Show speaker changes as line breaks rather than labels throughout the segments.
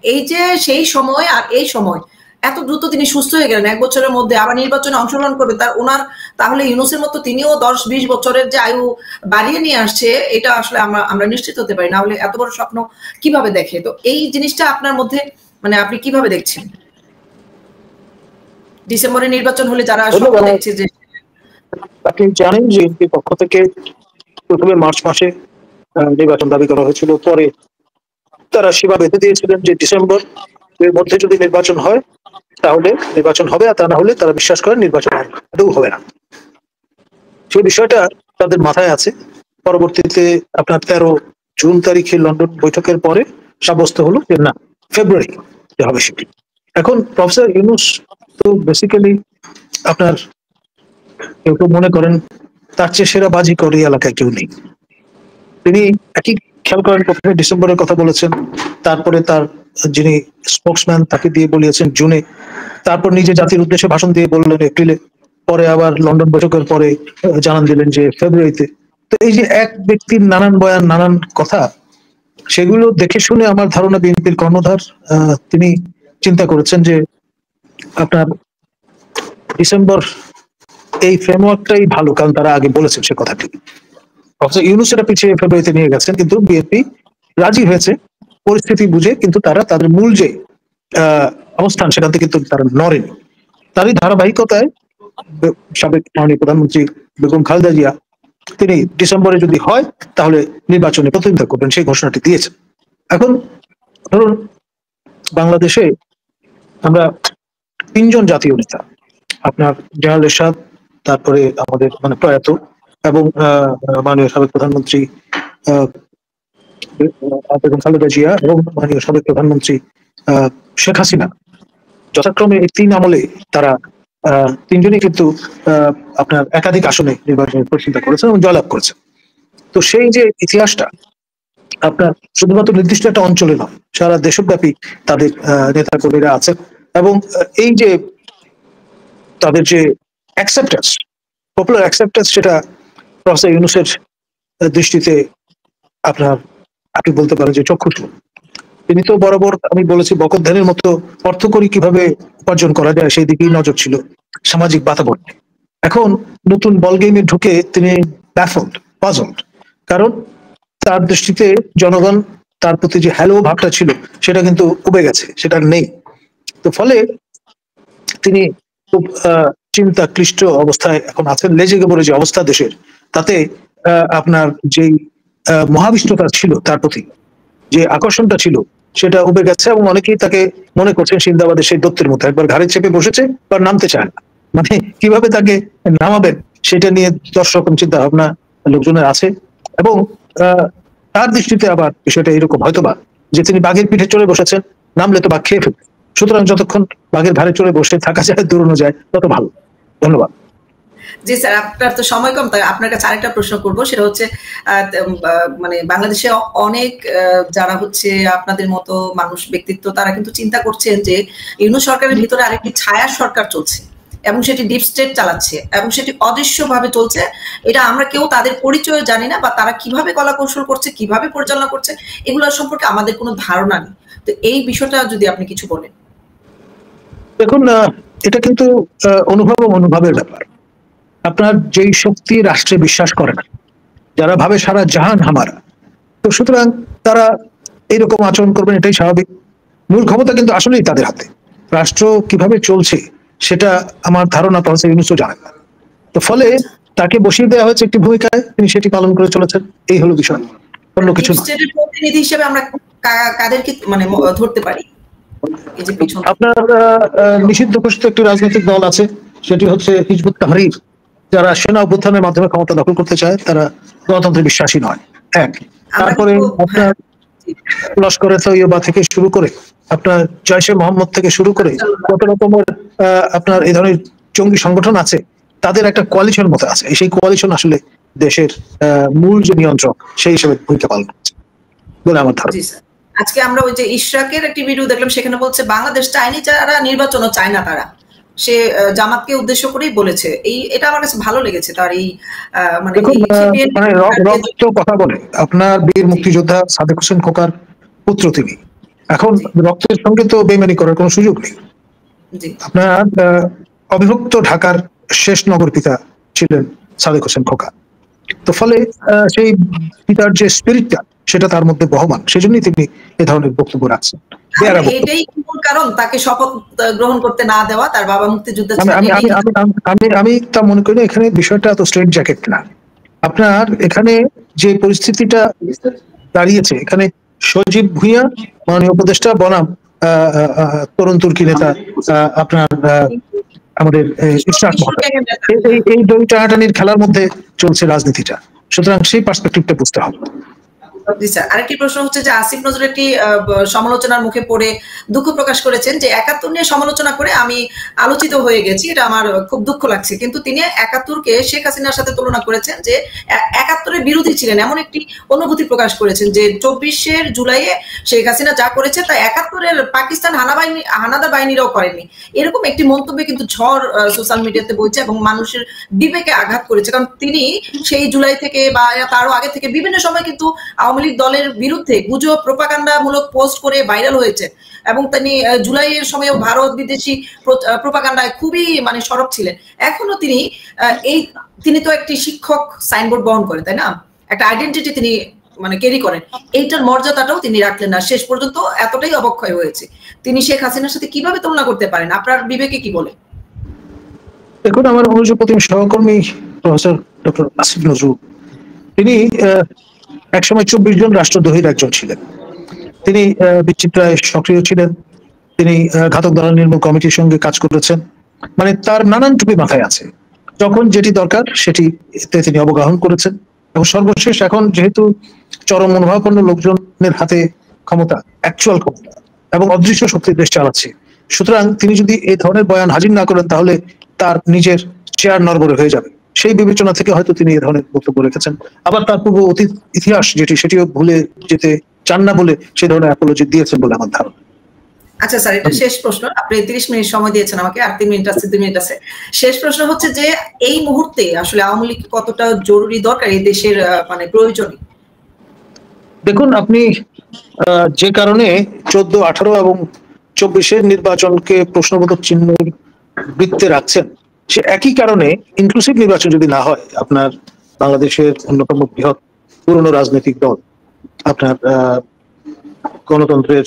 এই যে সেই সময় আর এই সময় এত দ্রুত তিনি সুস্থ হয়ে গেলেন, 1 বছরের মধ্যে আবার নির্বাচনে অংশগ্রহণ করবে, তাহলে ইউনূসের মতো তিনিও 10-20 বছরের যে আয়ু বাড়িয়ে নিয়ে আসছে, এটা আসলে আমরা নিশ্চিত হতে পারি না। হলে এত বড় স্বপ্ন কিভাবে দেখে? তো এই জিনিসটা আপনার মধ্যে মানে আপনি কিভাবে দেখছেন? ডিসেম্বরে নির্বাচন হলে যারা স্বপ্ন দেখছে যে,
আপনি জানেন যে এনপির পক্ষ থেকে প্রথমে মার্চ মাসে নির্বাচন দাবি করা হয়েছিল, পরে তারা সীমা বেঁধে দিয়েছিলেন যে ডিসেম্বর এর মধ্যে যদি নির্বাচন হয় তাহলে নির্বাচন হবে, আর তা না হলে তারা বিশ্বাস করেন নির্বাচন আদৌ হবে না। সেই বিষয়টা তাদের মাথায় আছে। পরবর্তীতে আপনার 13 জুন তারিখে লন্ডন বৈঠকের পরে সাব্যস্ত হলো যে না, ফেব্রুয়ারি হবে সেটি। এখন প্রফেসর ইউনূস তো বেসিক্যালি আপনার কেউ কেউ মনে করেন তার চেয়ে সেরা বাজি করে এলাকায় কেউ নেই। তিনি একই খেয়াল করেন, প্রথমে ডিসেম্বরের কথা বলেছেন, তারপরে তার যিনি স্পোকসম্যান তাকে দিয়ে বলিয়েছেন জুনে, তারপর নিজে জাতির উদ্দেশ্যে ভাষণ দিয়ে বললেন এপ্রিলে, পরে আবার লন্ডন বৈঠকের পরে জানান দিলেন যে ফেব্রুয়ারিতে। তো এই যে এক ব্যক্তির নানান বয়ান, নানান কথা, সেগুলো দেখে শুনে আমার ধারণা বিএনপির কর্ণধার তিনি চিন্তা করেছেন যে আপনার ডিসেম্বর এই ফ্রেমওয়ার্কটাই ভালো, কারণ তারা আগে বলেছেন সে কথাটি। অথচ ইউনূস এটা পিছিয়ে ফেব্রুয়ারিতে নিয়ে গেছেন, কিন্তু বিএনপি রাজি হয়েছে পরিস্থিতি বুঝে, কিন্তু তারা তাদের মূল যে অবস্থান সেখান থেকে কিন্তু তারা নড়েনি। তারই ধারাবাহিকতায় সাবেক মাননীয় প্রধানমন্ত্রী বেগম খালেদা জিয়া তিনি ডিসেম্বরে যদি হয় তাহলে নির্বাচনে প্রতিদ্বন্দ্বিতা করবেন সেই ঘোষণাটি দিয়েছেন। এখন ধরুন বাংলাদেশে আমরা 3 জন জাতীয় নেতা, আপনার জেনারেল এরশাদ, তারপরে আমাদের মানে প্রয়াত এবং মাননীয় সাবেক প্রধানমন্ত্রী বেগম খালেদা জিয়া এবং মাননীয় সাবেক প্রধানমন্ত্রী শেখ হাসিনা, যথাক্রমে এই 3 আমলে তারা 3 জনই কিন্তু আপনার একাধিক আসনে নির্বাচনের প্রতিদ্বন্দ্বিতা করেছেন এবং জয়লাভ করেছেন। তো সেই যে ইতিহাসটা আপনার শুধুমাত্র নির্দিষ্ট একটা অঞ্চলে নয়, সারা দেশব্যাপী তাদের নেতা কর্মীরা আছেন, এবং এই যে তাদের যে অ্যাকসেপ্টেন্স, পপুলার অ্যাকসেপ্টেন্স, সেটা প্রফেসর ইউনূসের দৃষ্টিতে আপনার আপনি বলতে পারেন যে চক্ষুষ্ণ। তিনি তো বরাবর, আমি বলেছি, বকধ্যানের মতো অর্থকরী কিভাবে উপার্জন করা যায় সেই দিকেই নজর ছিল, সামাজিক বাতাবরণে। এখন নতুন বল গেমে ঢুকে তিনি পাজলড, কারণ তার দৃষ্টিতে জনগণ তার প্রতি যে হ্যালো ভাবটা ছিল সেটা কিন্তু কমে গেছে, সেটা নেই। তো ফলে তিনি খুব চিন্তা ক্লিষ্ট অবস্থায় এখন আছেন। লেজে গেবরে যে অবস্থা দেশের, তাতে আপনার যেই মহাবিষ্টতা ছিল, তার প্রতি যে আকর্ষণটা ছিল, সেটা উবে গেছে, এবং অনেকেই তাকে মনে করছেন সিন্দাবাদের সেই দত্তের মতো, একবার ঘাড়ে চেপে বসেছে বা নামতে চায় না, মানে কিভাবে তাকে নামাবেন সেটা নিয়ে 10 রকম চিন্তা ভাবনা লোকজনের আছে। এবং তার দৃষ্টিতে আবার বিষয়টা এরকম হয়তোবা যে তিনি বাঘের পিঠে চড়ে বসেছেন, নামলে তো বাঘ খেয়ে ফেলবে, সুতরাং যতক্ষণ বাঘের ঘাড়ে চড়ে বসে থাকা যায়, দৌড়ানো যায়, তত ভালো। ধন্যবাদ।
জি স্যার, আপনার তো সময় কম, তাই আপনার কাছে আরেকটা প্রশ্ন করবো, সেটা হচ্ছে মানে বাংলাদেশে অনেক যারা হচ্ছে আপনাদের মতো মানুষ, ব্যক্তিত্ব, তারা কিন্তু চিন্তা করছেন যে ইউনূস সরকারের ভিতরে আরেকটি ছায়া সরকার চলছে এবং সেটি ডিপ স্টেট চালাচ্ছে এবং সেটি অদৃশ্যভাবে চলছে। এটা আমরা কেউ তাদের পরিচয় জানি না, বা তারা কিভাবে কলাকৌশল করছে, কিভাবে পরিচালনা করছে, এগুলোর সম্পর্কে আমাদের কোনো ধারণা নেই। তো এই বিষয়টা যদি আপনি কিছু বলেন।
দেখুন, এটা কিন্তু অনুভবের ব্যাপার। আপনার যেই শক্তি রাষ্ট্রে বিশ্বাস করে না, যারা ভাবে সারা জাহান হামারা, তো সুতরাং তারা এইরকম আচরণ করবেন, এটাই স্বাভাবিক। মূল ক্ষমতা কিন্তু আসলেই তাদের হাতে। রাষ্ট্র কিভাবে চলছে সেটা আমার ধারণা প্রফেসর ইউনূসও জানেন না। তো ফলে তাকে বসিয়ে দেওয়া হয়েছে একটি ভূমিকায়, তিনি সেটি পালন করে চলেছেন, এই হলো বিষয়, অন্য কিছু না।
প্রতিনিধি হিসেবে আমরা কাদেরকে মানে ধরতে পারি?
আপনার নিষিদ্ধ ঘোষিত একটি রাজনৈতিক দল আছে, সেটি হচ্ছে হিজবুত তাহরীর, যারা সেনা অভ্যুত্থানের মাধ্যমে ক্ষমতা দখল করতে চায়, তারা গণতন্ত্রে বিশ্বাসী নয়। তারপরে আপনার লস্করে তৈয়বা থেকে শুরু করে আপনার জয়শে মোহাম্মদ থেকে শুরু করে কত রকমের আপনার এই ধরনের জঙ্গি সংগঠন আছে, তাদের একটা কোয়ালিশন মতো আছে। সেই কোয়ালিশন আসলে দেশের মূল যে নিয়ন্ত্রক সেই হিসেবে ভূমিকা পালন করছে বলে আমার ধারণা।
আজকে আমরা ওই যে ইশরাকের একটি ভিডিও দেখলাম, সেখানে বলছে বাংলাদেশ চায়নি, যারা নির্বাচনও চায় না তারা, সে জামাতকে উদ্দেশ্য করেই বলেছে। এটা আমার কাছে ভালো লেগেছে তার এই
রক্ত কথা বলে। আপনার বীর মুক্তিযোদ্ধা সাদেক হোসেন খোকার পুত্র তিনি, এখন রক্তের সঙ্গে তো বেইমানি করার কোনো সুযোগ নেই। আপনার অবিভক্ত ঢাকার শেষ নগর পিতা ছিলেন সাদেক হোসেন খোকা। তো ফলে সেই পিতার যে স্পিরিটটা সেটা তার মধ্যে বহমান, সেজন্যই তিনি এ ধরনের বক্তব্য রাখছেন।
এটাই মূল কারণ তাকে শপথ গ্রহণ করতে না দেওয়া, তার বাবা মুক্তিযোদ্ধা।
আমি তা মনে করি এখানে বিষয়টা তো স্ট্রেট জ্যাকেট না। আপনার এখানে যে পরিস্থিতিটা দাঁড়িয়েছে, এখানে সজীব ভুঁইয়া মাননীয় উপদেষ্টা বনাম তরুণ তুর্কি নেতা আপনার আমাদের ইশরাক মহোদয়, এই দুই টানাটানির খেলার মধ্যে চলছে রাজনীতিটা। সুতরাং সেই পার্সপেক্টিভটা বুঝতে হবে।
জি স্যার, আরেকটি প্রশ্ন হচ্ছে যে আসিফ নজরুল একটি সমালোচনার মুখে পড়ে দুঃখ প্রকাশ করেছেন যে ৭১ নিয়ে সমালোচনা করে আমি আলোচিত হয়ে গেছি, এটা আমার খুব দুঃখ লাগছে। কিন্তু তিনি ৭১কে শেখ হাসিনার সাথে তুলনা করেছেন যে ৭১-এর বিরোধী ছিলেন, এমন একটি অনুভূতি প্রকাশ করেছেন যে ২৪ জুলাইয়ে শেখ হাসিনা যা করেছে তা ৭১-এর পাকিস্তান হানাদার বাহিনীরাও করেনি। এরকম একটি মন্তব্যে কিন্তু ঝড় সোশ্যাল মিডিয়াতে বইছে এবং মানুষের বিবেকে আঘাত করেছে। কারণ তিনি সেই জুলাই থেকে বা তারও আগে থেকে বিভিন্ন সময় কিন্তু আওয়ামী লীগ দলের বিরুদ্ধে গুজব প্রোপাগান্ডামূলক পোস্ট করে ভাইরাল হয়েছে এবং তিনি জুলাইয়ের সময়ও ভারত বিদেশি প্রোপাগান্ডায় খুবই সরব ছিলেন। এখনো তিনি তো একটি শিক্ষক সাইনবোর্ড বহন করেন, তাই না? একটা আইডেন্টিটি তিনি ক্যারি করেন, এইটার মর্যাদাটাও তিনি রাখলেন না। শেষ পর্যন্ত এতটাই অবক্ষয় হয়েছে। তিনি শেখ হাসিনার সাথে কিভাবে তুলনা করতে পারেন? আপনার বিবেকে কি বলে?
দেখুন, আমার অনুযোগপতিম সহকর্মী প্রফেসর ডক্টর আসিফ নজরুল, তিনি একসময় ২৪ জন রাষ্ট্রদ্রোহীর একজন ছিলেন। তিনি বিচিত্রায় সক্রিয় ছিলেন, তিনি ঘাতক দালাল নির্মূল কমিটির সঙ্গে কাজ করেছেন। তার নানান টুপি মাথায় আছে, যখন যেটি দরকার সেটি তিনি অবগাহন করেছেন। এবং সর্বশেষ এখন যেহেতু চরম মনোভাবাপন্ন লোকজনের হাতে ক্ষমতা, অ্যাকচুয়াল ক্ষমতা এবং অদৃশ্য শক্তির দেশ চালাচ্ছে, সুতরাং তিনি যদি এই ধরনের বয়ান হাজির না করেন তাহলে তার নিজের চেয়ার নড়বড়ে হয়ে যাবে। সেই বিবেচনা থেকে হয়তো তিনি এই ধরনের বক্তব্য রেখেছেন। আবার তার পূর্ব অতীত ইতিহাস সেটিও ভুলে যেতে চান না বলে সেই ধরনের অ্যাপোলজি দিয়েছেন বলে আমার ধারণা।
আচ্ছা স্যার, এটা শেষ প্রশ্ন। আপনি ৩০ মিনিট সময় দিয়েছেন আমাকে, আর ৩ মিনিট আছে, ২ মিনিট আছে। শেষ প্রশ্ন হচ্ছে যে এই মুহূর্তে আসলে আওয়ামী লীগ কতটা জরুরি দরকার এই দেশের প্রয়োজনে?
দেখুন, আপনি যে কারণে ১৪, ১৮ এবং ২৪-এর নির্বাচনকে প্রশ্নবোধক চিহ্নের বৃত্তে রাখছেন, সে একই কারণে ইনক্লুসিভ নির্বাচন যদি না হয়, আপনার বাংলাদেশের অন্যতম বৃহৎ পুরনো রাজনৈতিক দল, আপনার গণতন্ত্রের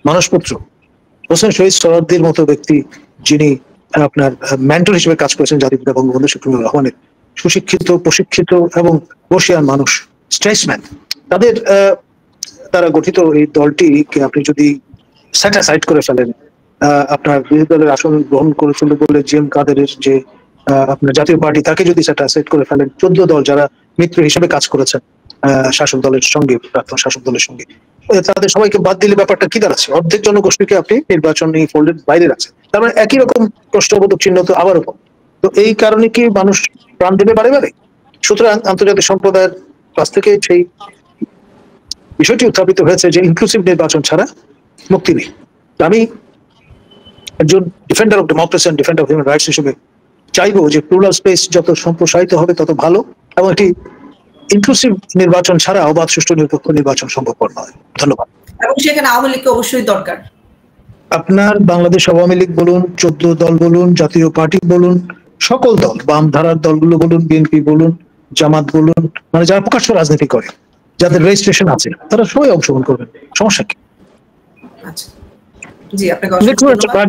মানসপুত্র হোসেন শহীদ সোহরাওয়ার্দীর মতো ব্যক্তি, যিনি আপনার মেন্টর হিসেবে কাজ করেছেন জাতিপিতা বঙ্গবন্ধু শেখ মুজিবুর রহমানের, সুশিক্ষিত, প্রশিক্ষিত এবং বর্ষিয়ান মানুষ, স্ট্রেটসম্যান, তারা গঠিত এই দলটিকে আপনি যদি সেট অ্যাসাইড করে ফেলেন, আপনার বিরোধী দলের আসন গ্রহণ করেছিল বলে জিএম কাদেরের যে আপনার জাতীয় পার্টি, তাকে যদি সেট অ্যাসাইড করে ফেলেন, ১৪ দল যারা মিত্র হিসেবে কাজ করেছেন শাসক দলের সঙ্গে, প্রাক্তন শাসক দলের সঙ্গে, তাদের সবাইকে বাদ দিলে ব্যাপারটা কি দাঁড়াচ্ছে? অর্ধেক জনগোষ্ঠীকে আপনি নির্বাচনী ফোল্ডের বাইরে রাখছেন। তার মানে একই রকম প্রশ্নবোধক চিহ্ন তো আবারও। তো এই কারণে কি মানুষ প্রাণ দেবে বারে বারে? সুতরাং আন্তর্জাতিক সম্প্রদায়ের কাছ থেকে সেই বিষয়টি উত্থাপিত হয়েছে যে ইনক্লুসিভ নির্বাচন ছাড়া মুক্তি নেই। আমি একজন defender of democracy and defender of human rights হিসেবে চাইবো যে প্লুরাল স্পেস যত সম্প্রসারিত হবে তত ভালো, এবং একটি ইনক্লুসিভ নির্বাচন ছাড়া অবাধ, সুষ্ঠু, নিরপেক্ষ নির্বাচন সম্ভবপর নয়। ধন্যবাদ।
এবং সেখানে আওয়ামী লীগকে অবশ্যই দরকার।
আপনার বাংলাদেশ আওয়ামী লীগ বলুন, 14 দল বলুন, জাতীয় পার্টি বলুন, সকল দল, বাম ধারার দলগুলো বলুন, বিএনপি বলুন, জামাত বলুন, যারা প্রকাশ্য রাজনীতি করে, যাদের রেজিস্ট্রেশন আছে, তারা সবাই অংশগ্রহণ করবেন। সমস্যা কি?
আচ্ছা জি, আপনাকে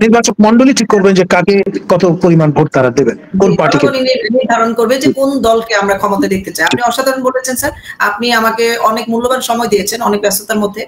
নির্বাচক মন্ডলী ঠিক করবেন যে কাকে কত পরিমাণ ভোট তারা দেবেন, কোন পার্টিকে
নির্ধারণ করবে যে কোন দলকে আমরা ক্ষমতা দেখতে চাই। আপনি অসাধারণ বলেছেন স্যার। আপনি আমাকে অনেক মূল্যবান সময় দিয়েছেন অনেক ব্যস্ততার মধ্যে।